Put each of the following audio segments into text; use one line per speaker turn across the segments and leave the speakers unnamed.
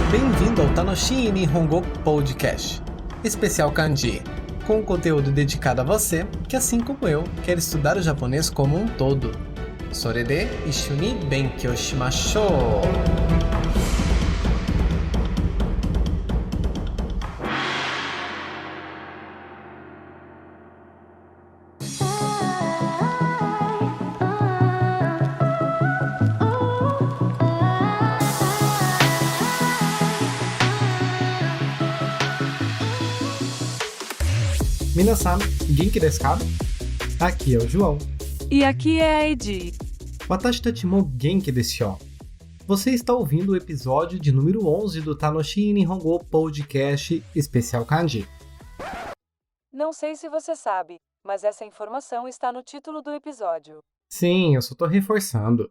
Bem-vindo ao Tanoshi Nihongo Podcast, especial Kanji, com conteúdo dedicado a você que, assim como eu, quer estudar o japonês como um todo. Sorede issho ni benkyou shimashou! Minasan, genki desu ka? Aqui é o João.
E aqui é a Edi.
Watashi tachi mo genki desu yo. Você está ouvindo o episódio de número 11 do Tanoshi Nihongo Podcast Especial Kanji.
Não sei se você sabe, mas essa informação está no título do episódio.
Sim, eu só tô reforçando.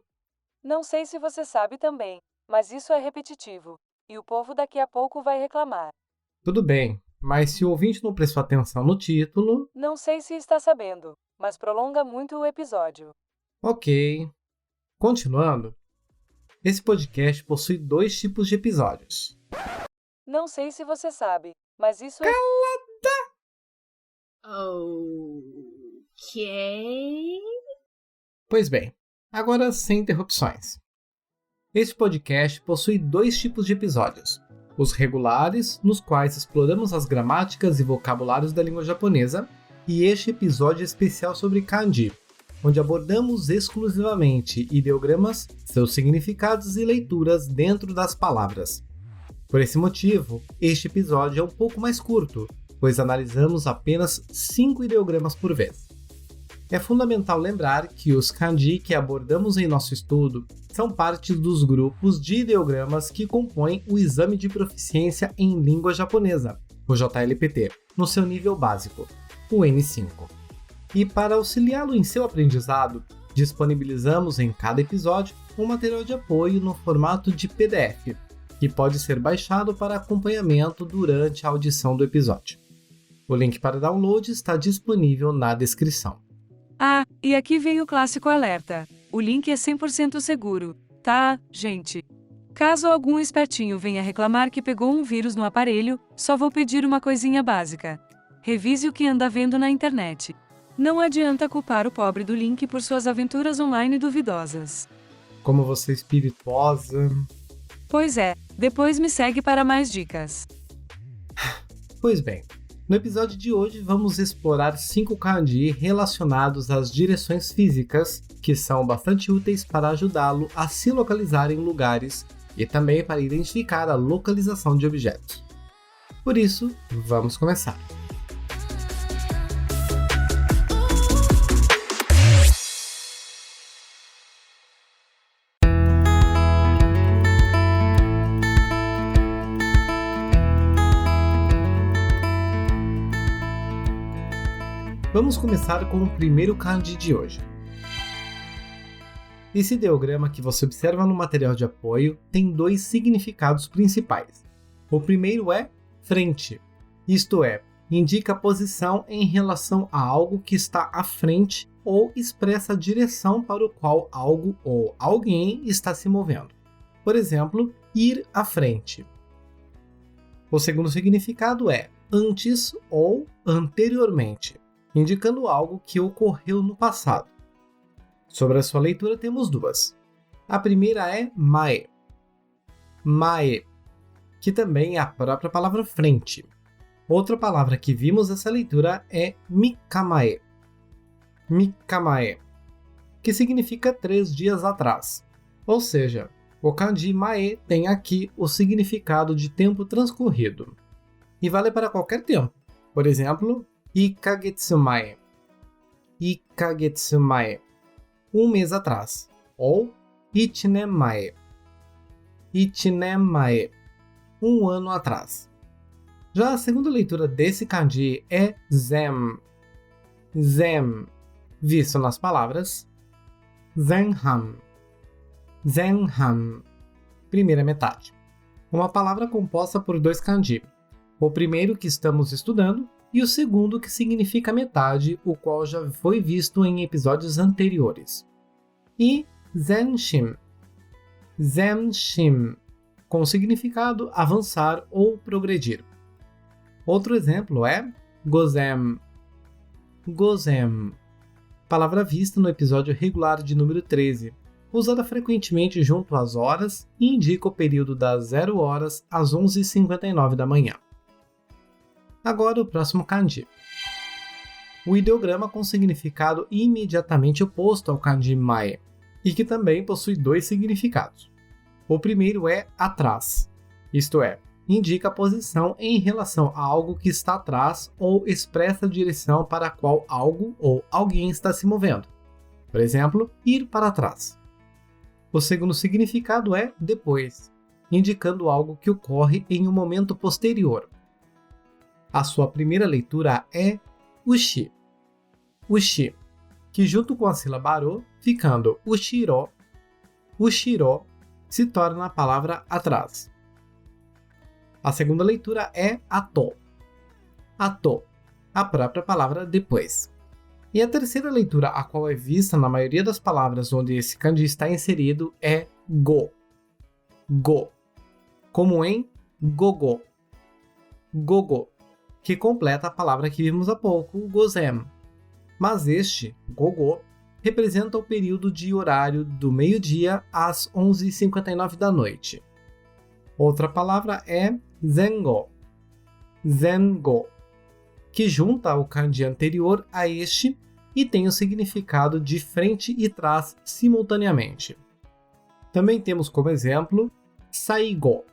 Não sei se você sabe também, mas isso é repetitivo, e o povo daqui a pouco vai reclamar.
Tudo bem, mas se o ouvinte não prestou atenção no título...
Não sei se está sabendo, mas prolonga muito o episódio.
Ok. Continuando, esse podcast possui 2 tipos de episódios.
Não sei se você sabe, mas isso é...
Ok.
Pois bem, agora sem interrupções. Este podcast possui 2 tipos de episódios. Os regulares, nos quais exploramos as gramáticas e vocabulários da língua japonesa, e este episódio especial sobre kanji, onde abordamos exclusivamente ideogramas, seus significados e leituras dentro das palavras. Por esse motivo, este episódio é um pouco mais curto, pois analisamos apenas 5 ideogramas por vez. É fundamental lembrar que os kanji que abordamos em nosso estudo são parte dos grupos de ideogramas que compõem o Exame de Proficiência em Língua Japonesa, o JLPT, no seu nível básico, o N5. E para auxiliá-lo em seu aprendizado, disponibilizamos em cada episódio um material de apoio no formato de PDF, que pode ser baixado para acompanhamento durante a audição do episódio. O link para download está disponível na descrição.
Ah, e aqui vem o clássico alerta. O link é 100% seguro, tá, gente? Caso algum espertinho venha reclamar que pegou um vírus no aparelho, só vou pedir uma coisinha básica. Revise o que anda vendo na internet. Não adianta culpar o pobre do link por suas aventuras online duvidosas.
Como você é espirituosa...
Pois é, depois me segue para mais dicas.
Pois bem, no episódio de hoje vamos explorar 5 kanji relacionados às direções físicas, que são bastante úteis para ajudá-lo a se localizar em lugares e também para identificar a localização de objetos. Por isso, vamos começar. Vamos começar com o primeiro kanji de hoje. Esse ideograma que você observa no material de apoio tem 2 significados principais. O primeiro é frente, isto é, indica a posição em relação a algo que está à frente ou expressa a direção para o qual algo ou alguém está se movendo. Por exemplo, ir à frente. O segundo significado é antes ou anteriormente, indicando algo que ocorreu no passado. Sobre a sua leitura temos 2. A primeira é mae. Mae, que também é a própria palavra frente. Outra palavra que vimos nessa leitura é mikamae. Mikamae, que significa 3 dias atrás. Ou seja, o kanji mae tem aqui o significado de tempo transcorrido. E vale para qualquer tempo. Por exemplo, ikagetsu mae. Ikagetsu mae. 1 mês atrás. Ou ichinen mae. Ichinen mae. 1 ano atrás. Já a segunda leitura desse kanji é zen. Zen, visto nas palavras zenhan. Zenhan, primeira metade. Uma palavra composta por 2 kanji. O primeiro que estamos estudando e o segundo que significa metade, o qual já foi visto em episódios anteriores. E zenshin. Zenshin, com o significado avançar ou progredir. Outro exemplo é gozen. Gozen, palavra vista no episódio regular de número 13, usada frequentemente junto às horas e indica o período das 0 horas às 11h59 da manhã. Agora o próximo kanji. O ideograma com significado imediatamente oposto ao kanji mae, e que também possui dois significados. O primeiro é atrás, isto é, indica a posição em relação a algo que está atrás ou expressa a direção para a qual algo ou alguém está se movendo. Por exemplo, ir para trás. O segundo significado é depois, indicando algo que ocorre em um momento posterior. A sua primeira leitura é ushi. Ushi, que junto com a sílaba ro, ficando ushiro, se torna a palavra atrás. A segunda leitura é ato. Ato, a própria palavra depois. E a terceira leitura, a qual é vista na maioria das palavras onde esse kanji está inserido, é go. Go, como em gogo. Gogo, que completa a palavra que vimos há pouco, gozen. Mas este, gogo, representa o período de horário do meio-dia às 11h59 da noite. Outra palavra é zengo. Zengo, que junta o kanji anterior a este e tem o significado de frente e trás simultaneamente. Também temos como exemplo saigo.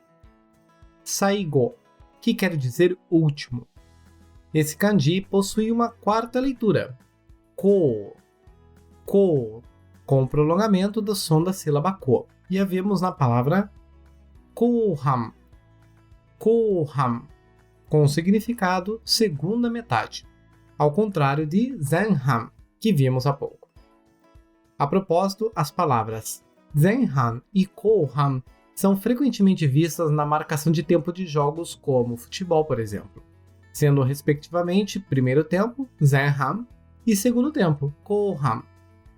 Saigo, que quer dizer último. Esse kanji possui uma quarta leitura, ko. Ko, com o prolongamento do som da sílaba ko. E a vemos na palavra kouhan. Kouhan, com o significado segunda metade, ao contrário de zenhan, que vimos há pouco. A propósito, as palavras zenhan e kouhan são frequentemente vistas na marcação de tempo de jogos como futebol, por exemplo, sendo respectivamente primeiro tempo, zenhan, e segundo tempo, kouhan,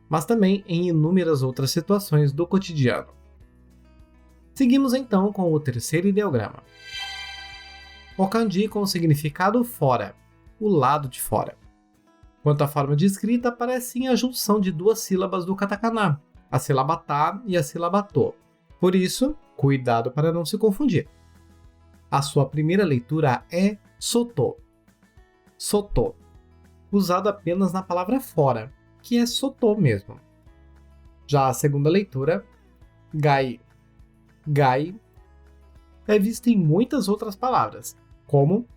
mas também em inúmeras outras situações do cotidiano. Seguimos então com o terceiro ideograma. O kanji com o significado fora, o lado de fora. Quanto à forma de escrita, parece sim a junção de duas sílabas do katakana, a sílaba ta e a sílaba to. Por isso, cuidado para não se confundir. A sua primeira leitura é soto. Soto, usado apenas na palavra fora, que é soto mesmo. Já a segunda leitura, gai. Gai é vista em muitas outras palavras, como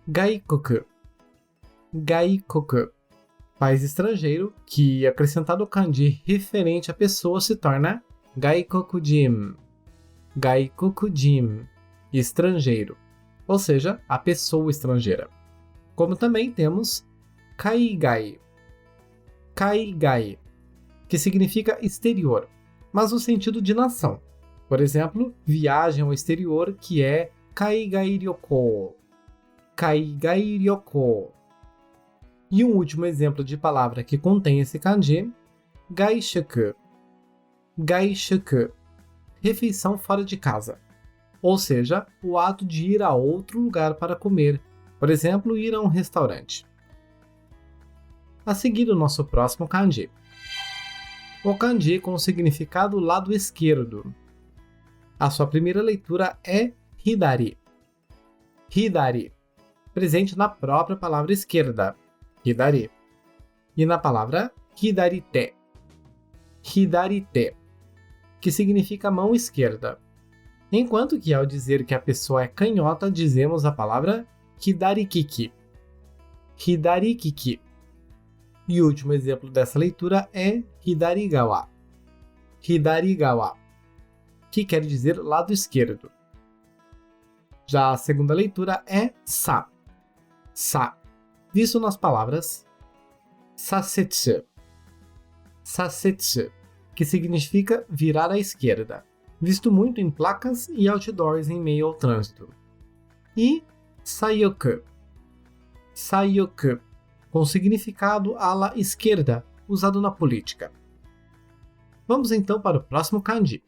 gaikoku. Gaikoku, país estrangeiro, que acrescentado o kanji referente à pessoa se torna gaikokujin. Gaikokujin, estrangeiro, ou seja, a pessoa estrangeira. Como também temos kaigai. Kaigai, que significa exterior, mas no sentido de nação. Por exemplo, viagem ao exterior, que é kaigai ryoko. Kaigai ryoko. E um último exemplo de palavra que contém esse kanji, gaishuku. Gaishuku, refeição fora de casa, ou seja, o ato de ir a outro lugar para comer, por exemplo, ir a um restaurante. A seguir, o nosso próximo kanji. O kanji com o significado lado esquerdo. A sua primeira leitura é hidari. Hidari, presente na própria palavra esquerda, hidari, e na palavra hidarite. Hidarite, que significa mão esquerda. Enquanto que ao dizer que a pessoa é canhota, dizemos a palavra hidarikiki. Hidarikiki. E o último exemplo dessa leitura é hidarigawa. Hidarigawa, que quer dizer lado esquerdo. Já a segunda leitura é sa. Sa, visto nas palavras sasetsu. Sasetsu, que significa virar à esquerda, visto muito em placas e outdoors em meio ao trânsito. E sayoku. Sayoku, com significado ala esquerda, usado na política. Vamos então para o próximo kanji.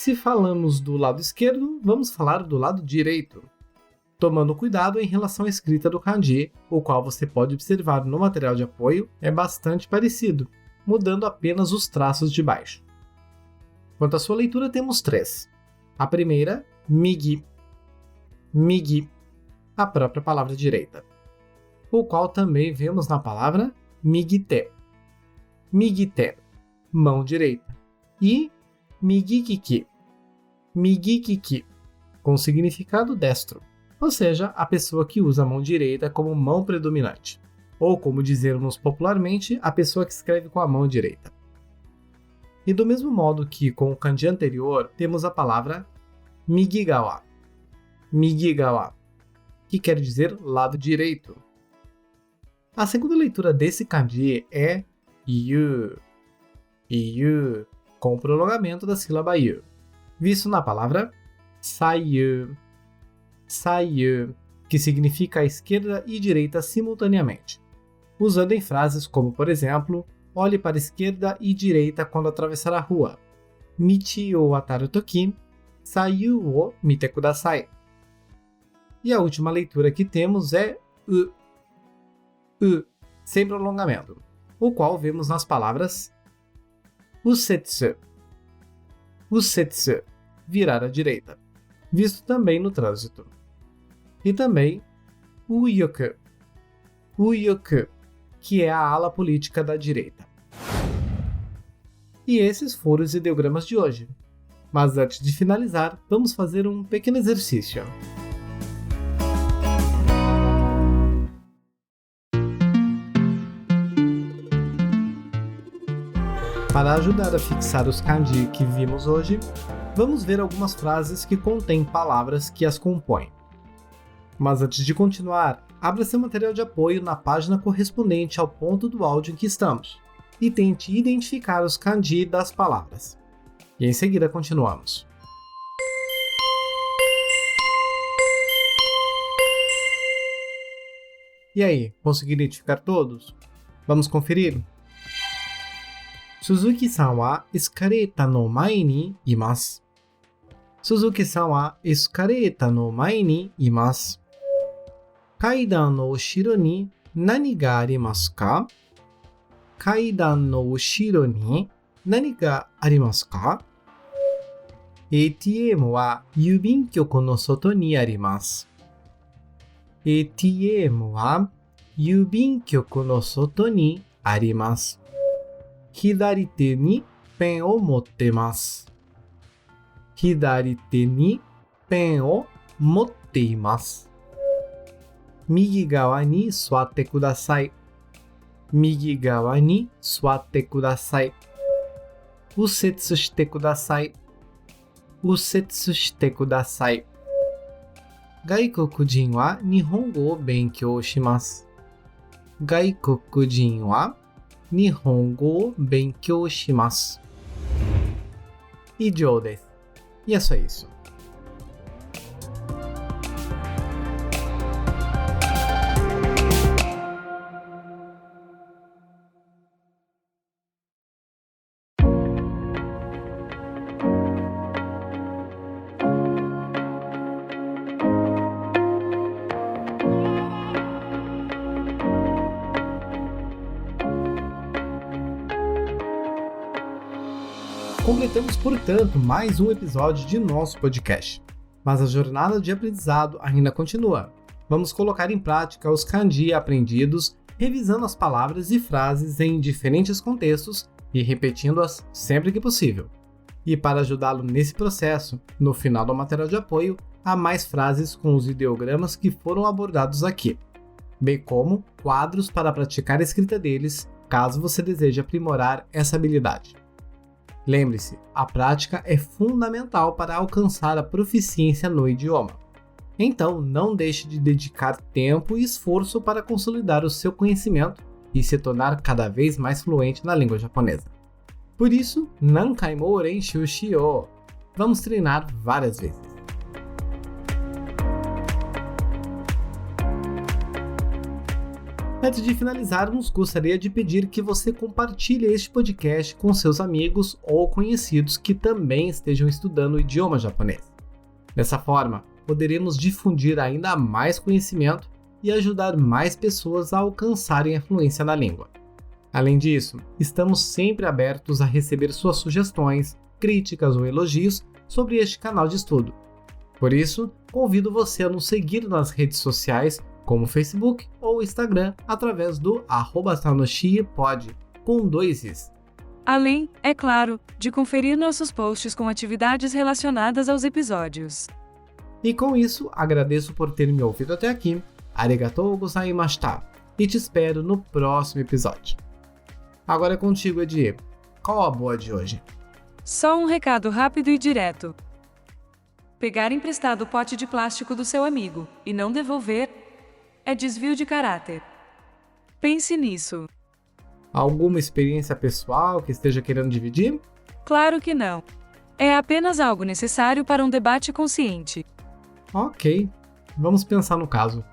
Se falamos do lado esquerdo, vamos falar do lado direito, tomando cuidado em relação à escrita do kanji, o qual você pode observar no material de apoio é bastante parecido, mudando apenas os traços de baixo. Quanto à sua leitura, temos 3. A primeira, migi. Migi, a própria palavra direita, o qual também vemos na palavra migite. Migite, mão direita. E migikiki. Migikiki, com significado destro, ou seja, a pessoa que usa a mão direita como mão predominante, ou como dizemos popularmente, a pessoa que escreve com a mão direita. E do mesmo modo que com o kanji anterior, temos a palavra migigawa. Migigawa, que quer dizer lado direito. A segunda leitura desse kanji é yu. Yu, com o prolongamento da sílaba yu, visto na palavra saiyu. Saiyu, que significa a esquerda e direita simultaneamente, usando em frases como, por exemplo, olhe para a esquerda e direita quando atravessar a rua. Michi o wataru toki, saiyu o mite kudasai. E a última leitura que temos é u, sem prolongamento, o qual vemos nas palavras usetsu. Usetsu, virar à direita, visto também no trânsito. E também uyoku. Uyoku, que é a ala política da direita. E esses foram os ideogramas de hoje. Mas antes de finalizar, vamos fazer um pequeno exercício. Para ajudar a fixar os kanji que vimos hoje, vamos ver algumas frases que contêm palavras que as compõem. Mas antes de continuar, abra seu material de apoio na página correspondente ao ponto do áudio em que estamos e tente identificar os kanji das palavras. E em seguida continuamos. E aí, conseguiu identificar todos? Vamos conferir? Suzuki-san wa escaleta no mae ni imasu. Suzuki-san wa escaleta no mae ni imasu. Kaidan no ushiro ni nani ga arimasu ka? Kaidan no ushiro ni nani ga arimasu ka? ATM wa yubinkyoku no soto ni arimasu. ATM wa yubinkyoku no soto ni arimasu. Hidari te ni pen o motte masu. Hidari te ni pen o motte imasu. Migi gawa ni suatte kudasai. Migi gawa ni suatte kudasai. Usetsu shite kudasai. Usetsu shite kudasai. Gaikokujin wa Nihongo o benkyou shimasu. Gaikokujin wa Nihongo o benkyou shimasu. Ijou desu. E é só isso. Completamos, portanto, mais um episódio de nosso podcast. Mas a jornada de aprendizado ainda continua. Vamos colocar em prática os kanji aprendidos, revisando as palavras e frases em diferentes contextos e repetindo-as sempre que possível. E para ajudá-lo nesse processo, no final do material de apoio, há mais frases com os ideogramas que foram abordados aqui, bem como quadros para praticar a escrita deles, caso você deseje aprimorar essa habilidade. Lembre-se, a prática é fundamental para alcançar a proficiência no idioma. Então, não deixe de dedicar tempo e esforço para consolidar o seu conhecimento e se tornar cada vez mais fluente na língua japonesa. Por isso, nankai mo renshū shiyō. Vamos treinar várias vezes. Antes de finalizarmos, gostaria de pedir que você compartilhe este podcast com seus amigos ou conhecidos que também estejam estudando o idioma japonês. Dessa forma, poderemos difundir ainda mais conhecimento e ajudar mais pessoas a alcançarem a fluência na língua. Além disso, estamos sempre abertos a receber suas sugestões, críticas ou elogios sobre este canal de estudo. Por isso, convido você a nos seguir nas redes sociais como Facebook ou Instagram através do @tanoshiipod, com 2 i's.
Além, é claro, de conferir nossos posts com atividades relacionadas aos episódios.
E com isso, agradeço por ter me ouvido até aqui. Arigatou gozaimashita. E te espero no próximo episódio. Agora é contigo, Edi. Qual a boa de hoje?
Só um recado rápido e direto. Pegar emprestado o pote de plástico do seu amigo e não devolver é desvio de caráter. Pense nisso.
Alguma experiência pessoal que esteja querendo dividir?
Claro que não. É apenas algo necessário para um debate consciente.
Ok, vamos pensar no caso.